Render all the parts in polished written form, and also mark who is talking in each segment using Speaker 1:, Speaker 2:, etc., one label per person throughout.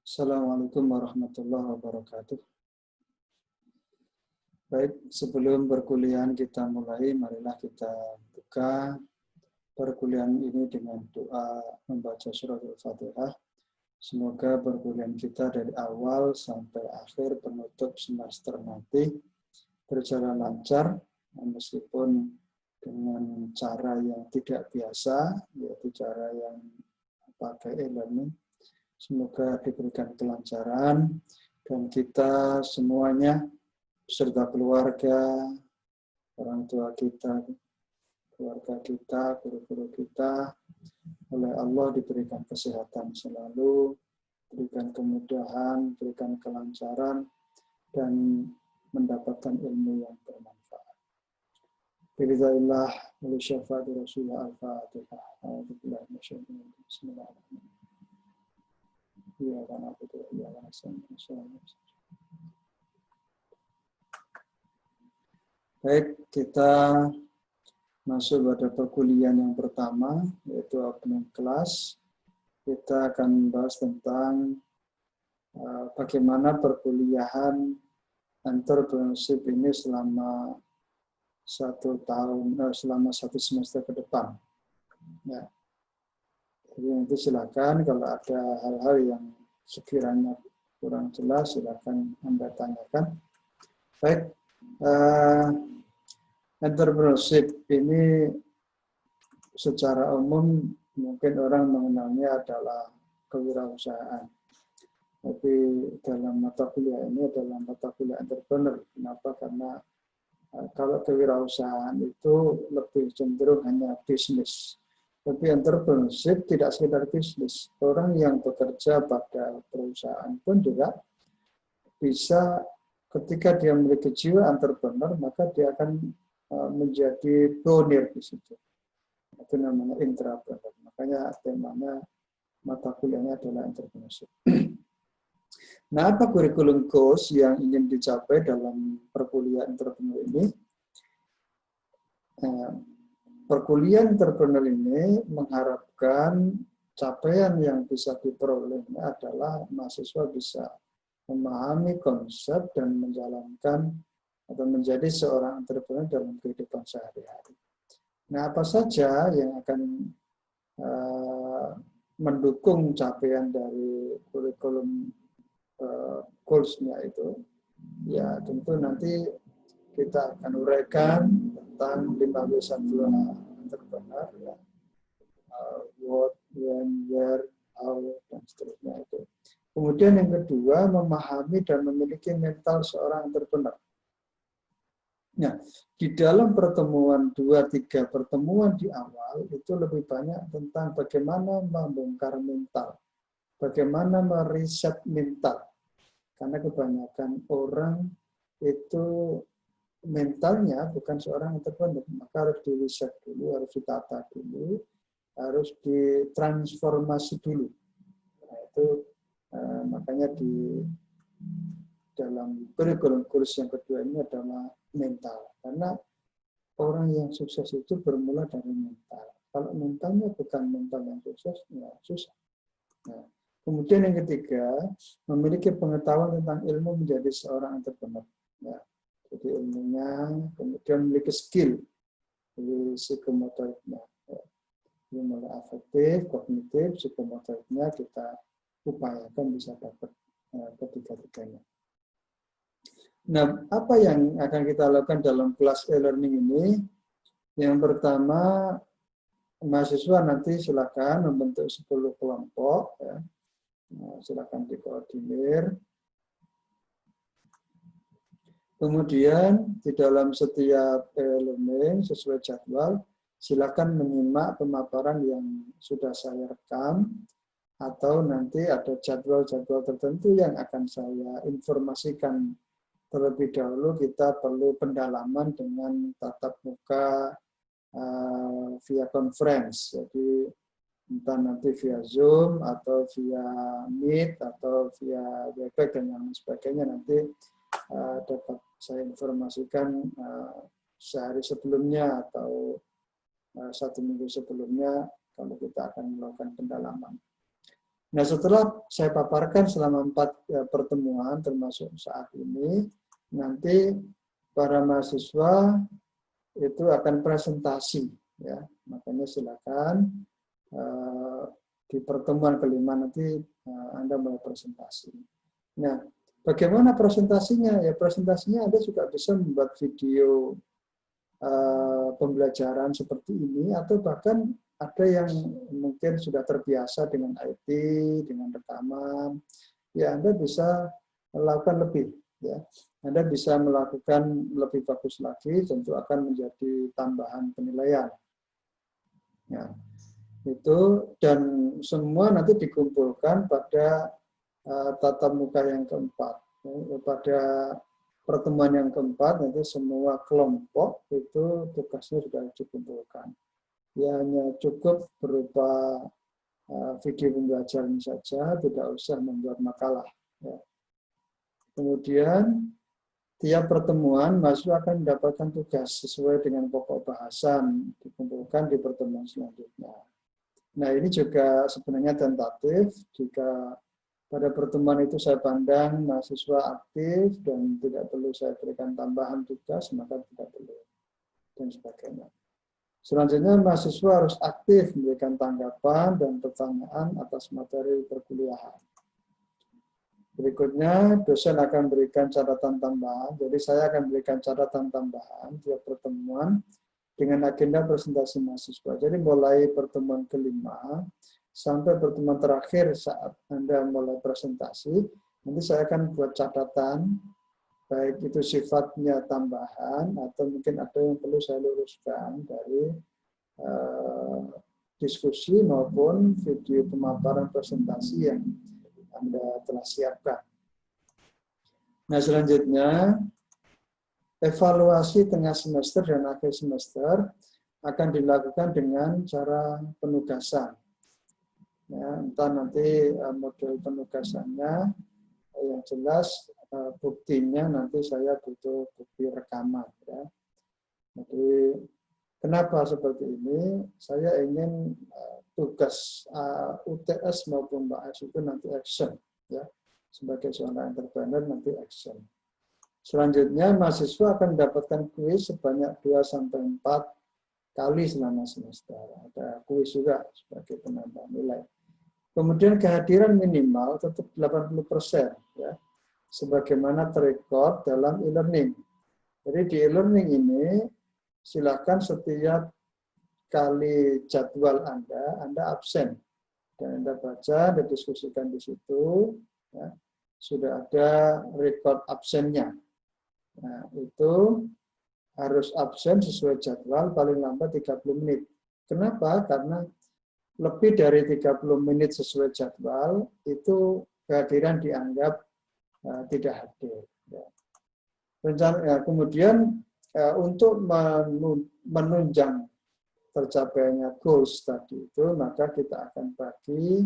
Speaker 1: Assalamualaikum warahmatullahi wabarakatuh. Baik, sebelum perkuliahan kita mulai, marilah kita buka perkuliahan ini dengan doa membaca surat Al-Fatihah. Semoga perkuliahan kita dari awal sampai akhir penutup semester nanti berjalan lancar, meskipun dengan cara yang tidak biasa, yaitu cara yang pakai e-learning. Semoga diberikan kelancaran dan kita semuanya beserta keluarga, orang tua kita, keluarga kita, guru-guru kita, oleh Allah diberikan kesehatan selalu, berikan kemudahan, berikan kelancaran, dan mendapatkan ilmu yang bermanfaat. Biridzaillah wa syafaati Rasulullah al-Fatihah. Bismillahirrahmanirrahim. Baik, kita masuk pada perkuliahan yang pertama, yaitu opening class. Kita akan membahas tentang bagaimana perkuliahan entrepreneurship ini selama selama satu semester ke depan. Ya. Jadi nanti silakan kalau ada hal-hal yang sekiranya kurang jelas, silakan Anda tanyakan. Baik, entrepreneurship ini secara umum mungkin orang mengenalnya adalah kewirausahaan. Tapi dalam mata kuliah ini adalah mata kuliah entrepreneur. Kenapa? Karena kalau kewirausahaan itu lebih cenderung hanya bisnis. Tapi entrepreneurship tidak sekedar bisnis. Orang yang bekerja pada perusahaan pun juga bisa, ketika dia memiliki jiwa entrepreneur, maka dia akan menjadi pionir di situ. Itu namanya intrapreneur. Makanya temanya mata kuliahnya adalah entrepreneurship. Nah, apa kurikulum goals yang ingin dicapai dalam perkuliahan entrepreneur ini? Perkuliahan entrepreneur ini mengharapkan capaian yang bisa diperolehnya adalah mahasiswa bisa memahami konsep dan menjalankan atau menjadi seorang entrepreneur dalam kehidupan sehari-hari. Nah, apa saja yang akan mendukung capaian dari kurikulum goals-nya itu? Ya, tentu nanti kita akan uraikan tentang 5W1 entrepreneur, ya. What, when, where, how, dan seterusnya itu. Kemudian yang kedua, memahami dan memiliki mental seorang entrepreneur. Nah, di dalam pertemuan 2-3 pertemuan di awal itu lebih banyak tentang bagaimana membongkar mental, bagaimana meriset mental. Karena kebanyakan orang itu mentalnya bukan seorang entrepreneur, maka harus diriset dulu, harus ditata dulu, harus ditransformasi dulu. Nah, itu makanya di dalam kurikulum kurs yang kedua ini adalah mental. Karena orang yang sukses itu bermula dari mental. Kalau mentalnya bukan mental yang sukses, ya susah. Nah, kemudian yang ketiga, memiliki pengetahuan tentang ilmu menjadi seorang entrepreneur. Ya, jadi ilmunya, kemudian memiliki skill, jadi psikomotoriknya. Ini mulai afektif, kognitif, psikomotoriknya kita upayakan bisa dapat ketiga-tiganya. Nah, apa yang akan kita lakukan dalam kelas e-learning ini? Yang pertama, mahasiswa nanti silakan membentuk 10 kelompok. Ya. Nah, silakan dikoordinir. Kemudian di dalam setiap e-learning sesuai jadwal, silakan menyimak pemaparan yang sudah saya rekam, atau nanti ada jadwal-jadwal tertentu yang akan saya informasikan terlebih dahulu. Kita perlu pendalaman dengan tatap muka via conference, jadi entah nanti via Zoom atau via Meet atau via Webex dan yang sebagainya, nanti dapat saya informasikan sehari sebelumnya atau 1 minggu sebelumnya kalau kita akan melakukan pendalaman. Nah, setelah saya paparkan selama 4 pertemuan, termasuk saat ini, nanti para mahasiswa itu akan presentasi. Ya, makanya silakan di pertemuan kelima nanti Anda mulai presentasi. Nah, bagaimana presentasinya? Ya, presentasinya Anda juga bisa membuat video pembelajaran seperti ini, atau bahkan ada yang mungkin sudah terbiasa dengan IT, dengan rekaman, ya Anda bisa melakukan lebih. Ya, Anda bisa melakukan lebih bagus lagi, tentu akan menjadi tambahan penilaian. Ya, itu dan semua nanti dikumpulkan pada tatap muka yang keempat. Ya, pada pertemuan yang keempat nanti semua kelompok itu tugasnya sudah dikumpulkan. Ya, hanya cukup berupa video pembelajaran saja, tidak usah membuat makalah. Ya. Kemudian tiap pertemuan mahasiswa akan mendapatkan tugas sesuai dengan pokok bahasan dikumpulkan di pertemuan selanjutnya. Nah, ini juga sebenarnya tentatif. Jika pada pertemuan itu saya pandang mahasiswa aktif dan tidak perlu saya berikan tambahan tugas, maka tidak perlu, dan sebagainya. Selanjutnya, mahasiswa harus aktif memberikan tanggapan dan pertanyaan atas materi perkuliahan. Berikutnya, dosen akan berikan catatan tambahan. Jadi saya akan berikan catatan tambahan tiap pertemuan dengan agenda presentasi mahasiswa. Jadi mulai pertemuan kelima sampai pertemuan terakhir saat Anda mulai presentasi, nanti saya akan buat catatan, baik itu sifatnya tambahan atau mungkin ada yang perlu saya luruskan dari diskusi maupun video pemaparan presentasi yang Anda telah siapkan. Nah, selanjutnya, evaluasi tengah semester dan akhir semester akan dilakukan dengan cara penugasan. Ya, entah nanti model penugasannya, yang jelas buktinya nanti saya butuh bukti rekaman. Ya. Jadi kenapa seperti ini? Saya ingin tugas UTS maupun BAS itu nanti action. Ya. Sebagai seorang entrepreneur nanti action. Selanjutnya, mahasiswa akan mendapatkan kuis sebanyak 2-4 kali selama semester. Ada kuis juga sebagai penambah nilai. Kemudian kehadiran minimal tetap 80%, ya, sebagaimana terekod dalam e-learning. Jadi di e-learning ini, silakan setiap kali jadwal Anda absen. Dan Anda baca, Anda diskusikan di situ, ya, sudah ada rekod absennya. Nah, itu harus absen sesuai jadwal paling lambat 30 menit. Kenapa? Karena lebih dari 30 menit sesuai jadwal, itu kehadiran dianggap tidak hadir. Kemudian untuk menunjang tercapainya goals tadi itu, maka kita akan bagi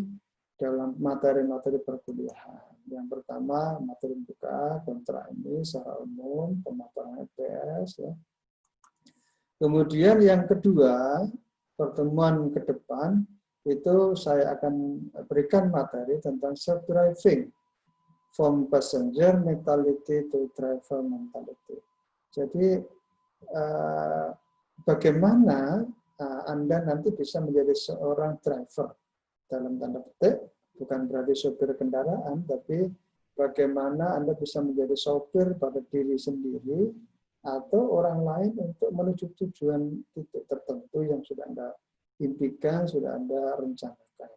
Speaker 1: dalam materi-materi perkuliahan. Yang pertama, materi buka, kontrak ini secara umum, pemaparan EPS. Ya. Kemudian yang kedua, pertemuan ke depan, itu saya akan berikan materi tentang self-driving, from passenger mentality to driver mentality. Jadi, bagaimana Anda nanti bisa menjadi seorang driver, dalam tanda petik, bukan berarti sopir kendaraan, tapi bagaimana Anda bisa menjadi sopir pada diri sendiri atau orang lain untuk menuju tujuan titik tertentu yang sudah Anda impikan, sudah Anda rencanakan.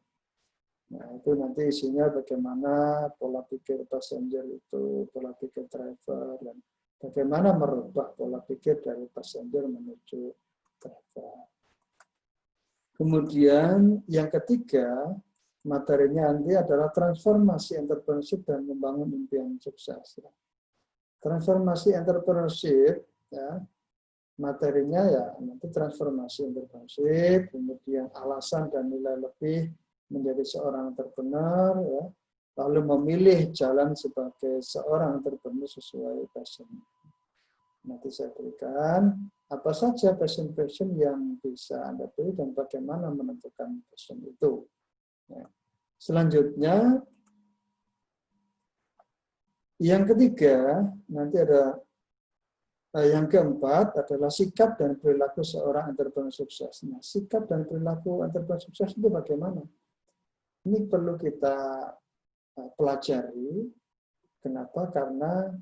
Speaker 1: Nah, itu nanti isinya bagaimana pola pikir passenger itu, pola pikir driver, dan bagaimana merubah pola pikir dari passenger menuju driver. Kemudian yang ketiga, materinya nanti adalah transformasi entrepreneurship dan membangun impian sukses. Transformasi entrepreneurship, ya, materinya ya nanti transformasi entrepreneurship, kemudian alasan dan nilai lebih menjadi seorang entrepreneur, ya, lalu memilih jalan sebagai seorang entrepreneur sesuai passion. Nanti saya berikan apa saja passion yang bisa Anda pilih dan bagaimana menentukan passion itu. Ya. Selanjutnya, yang ketiga, nanti ada yang keempat adalah sikap dan perilaku seorang entrepreneur sukses. Nah, sikap dan perilaku entrepreneur sukses itu bagaimana? Ini perlu kita pelajari. Kenapa? Karena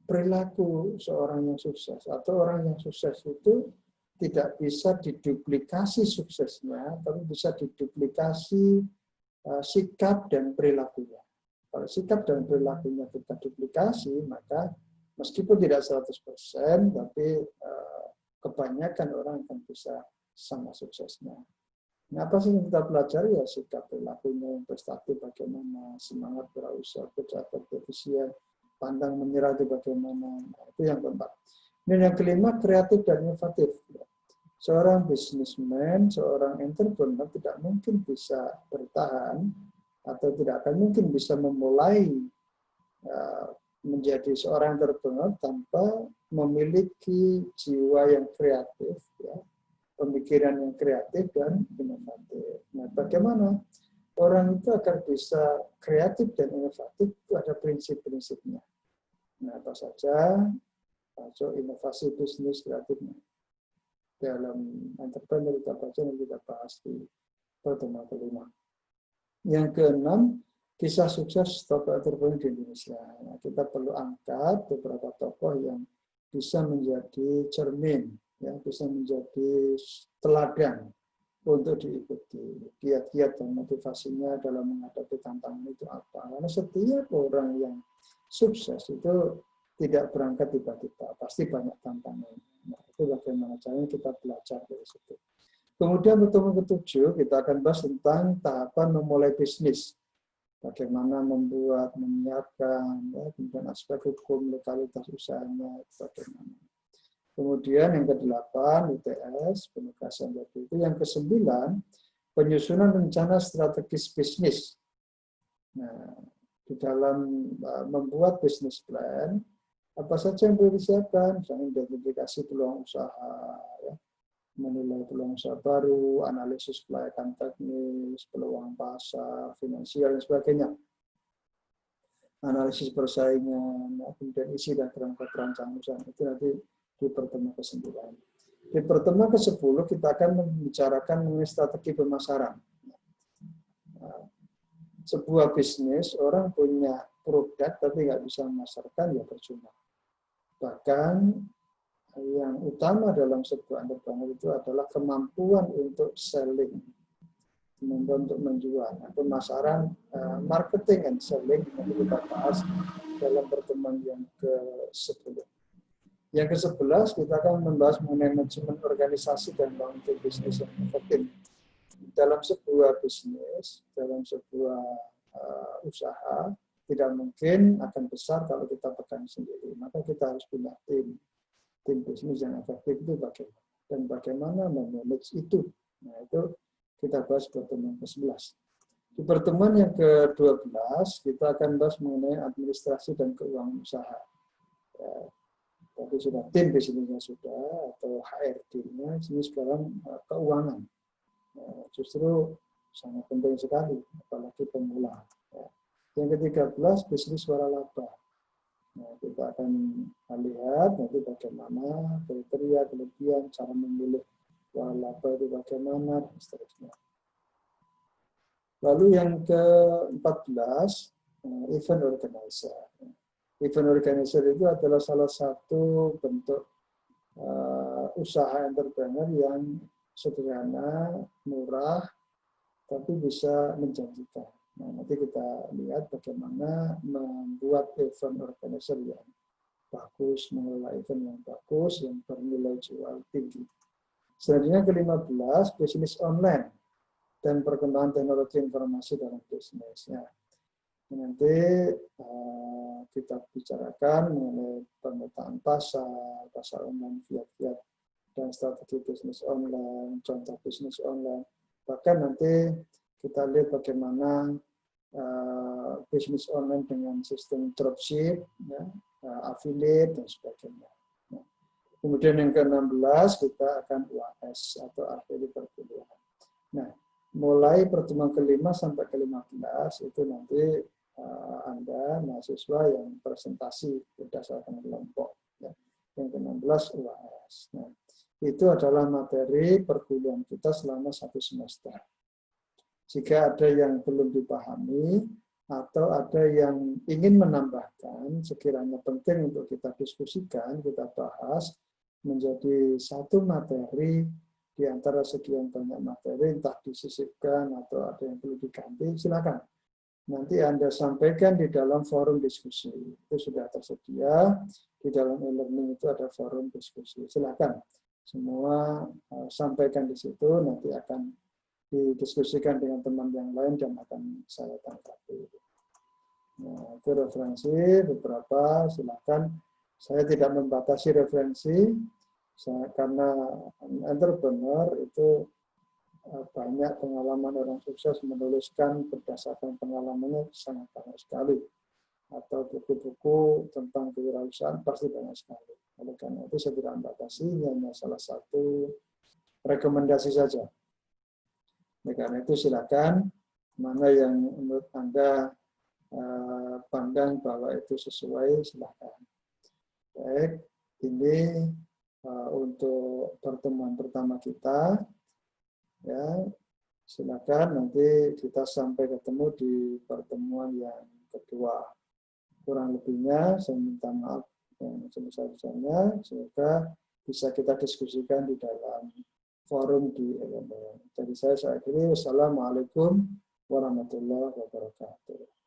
Speaker 1: perilaku seorang yang sukses atau orang yang sukses itu tidak bisa diduplikasi suksesnya, tapi bisa diduplikasi sikap dan perilakunya. Kalau sikap dan perilakunya kita duplikasi, maka meskipun tidak 100%, tapi kebanyakan orang akan bisa sama suksesnya. Nah, apa sih yang kita pelajari? Ya sikap perilakunya yang prestatif bagaimana, semangat berusaha, kerja efisien, pandang menyerah itu bagaimana. Nah, itu yang keempat. Dan yang kelima, kreatif dan inovatif. Seorang bisnismen, seorang entrepreneur tidak mungkin bisa bertahan atau tidak akan mungkin bisa memulai menjadi seorang entrepreneur tanpa memiliki jiwa yang kreatif, ya, pemikiran yang kreatif dan inovatif. Nah, bagaimana orang itu agar bisa kreatif dan inovatif? Itu ada prinsip-prinsipnya. Nah, apa saja masuk inovasi bisnis kreatifnya dalam entrepreneur kita baca yang kita bahas di pertemuan kelima. Yang keenam, kisah sukses tokoh entrepreneur di Indonesia. Nah, kita perlu angkat beberapa tokoh yang bisa menjadi cermin, ya, bisa menjadi teladan untuk diikuti. Kiat-kiat dan motivasinya dalam menghadapi tantangan itu apa? Karena setiap orang yang sukses itu tidak berangkat tiba-tiba, pasti banyak tantangan. Nah, itu bagaimana caranya kita belajar dari situ. Kemudian pertemuan ketujuh kita akan bahas tentang tahapan memulai bisnis. Bagaimana membuat, menyiapkan, ya, kemudian aspek hukum, legalitas usahanya, bagaimana. Kemudian yang ke-8, UTS, penugasan waktu itu. Yang ke-9, penyusunan rencana strategis bisnis. Nah, di dalam membuat bisnis plan, apa saja yang perlu disiapkan? Misalnya identifikasi peluang usaha, ya, menilai peluang usaha baru, analisis kelayakan teknis, peluang pasar, finansial, dan sebagainya. Analisis persaingan, kemudian isi dan kerangka perancangan usaha. Itu nanti di pertemuan ke-9. Di pertemuan ke-10 kita akan membicarakan mengenai strategi pemasaran. Sebuah bisnis, orang punya produk tapi nggak bisa memasarkan, ya percuma. Bahkan yang utama dalam sebuah entrepreneur itu adalah kemampuan untuk selling, kemampuan untuk menjual. Nah, pemasaran, marketing and selling nanti kita bahas dalam pertemuan yang ke-10. Yang ke-11 kita akan membahas mengenai manajemen organisasi dan membangun bisnis yang efektif. Dalam sebuah bisnis, dalam sebuah usaha, tidak mungkin akan besar kalau kita pegang sendiri. Maka kita harus punya tim bisnis yang efektif itu bagaimana, dan bagaimana memanage itu. Nah, itu kita bahas pertemuan ke-11. Di pertemuan yang ke-12 kita akan bahas mengenai administrasi dan keuangan usaha. Ya, tapi sudah tim bisnisnya sudah, atau HRD-nya, ini sekarang keuangan. Nah, justru sangat penting sekali, apalagi pemula. Ya. Yang ke-13 bisnis waralaba. Nah, kita akan lihat nanti bagaimana kriteria, kelebihan, cara memilih waralaba itu bagaimana, dan seterusnya. Lalu yang ke-14, event organizer. Event organizer itu adalah salah satu bentuk usaha entrepreneur yang sederhana, murah, tapi bisa menjanjikan. Nah, nanti kita lihat bagaimana membuat event organizer yang bagus, mengelola event yang bagus, yang bernilai jual tinggi. Selanjutnya ke-15, bisnis online dan perkembangan teknologi informasi dalam bisnisnya. Nanti kita bicarakan mengenai pemetaan pasar, pasar online, fiat-fiat, dan strategi bisnis online, contoh bisnis online. Bahkan nanti kita lihat bagaimana bisnis online dengan sistem dropship, ya, affiliate, dan sebagainya. Nah, kemudian yang ke-16 kita akan UAS atau affiliate perkuliahan. Nah, mulai pertemuan ke-5 sampai ke-15 itu nanti Anda mahasiswa yang presentasi berdasarkan kelompok. Ya. Yang ke-16 UAS. Nah, itu adalah materi perkuliahan kita selama 1 semester. Jika ada yang belum dipahami atau ada yang ingin menambahkan, sekiranya penting untuk kita diskusikan, kita bahas menjadi satu materi di antara sekian banyak materi, entah disisipkan atau ada yang perlu diganti, silakan. Nanti Anda sampaikan di dalam forum diskusi. Itu sudah tersedia, di dalam e-learning itu ada forum diskusi. Silakan semua sampaikan di situ, nanti akan didiskusikan dengan teman yang lain dan akan saya tanggapi. Nah, itu referensi beberapa, silakan. Saya tidak membatasi referensi, karena entrepreneur itu banyak pengalaman orang sukses menuliskan berdasarkan pengalamannya sangat banyak sekali. Atau buku-buku tentang kewirausahaan pasti banyak sekali. Oleh karena itu saya tidak membatasi, ini hanya salah satu rekomendasi saja. Karena itu silakan mana yang menurut Anda pandang bahwa itu sesuai, silakan. Baik, ini untuk pertemuan pertama kita. Ya, silakan nanti kita sampai ketemu di pertemuan yang kedua. Kurang lebihnya saya minta maaf yang sebesar-besarnya, semoga bisa kita diskusikan di dalam forum di e-learning. Jadi saya akhiri, wassalamualaikum warahmatullahi wabarakatuh.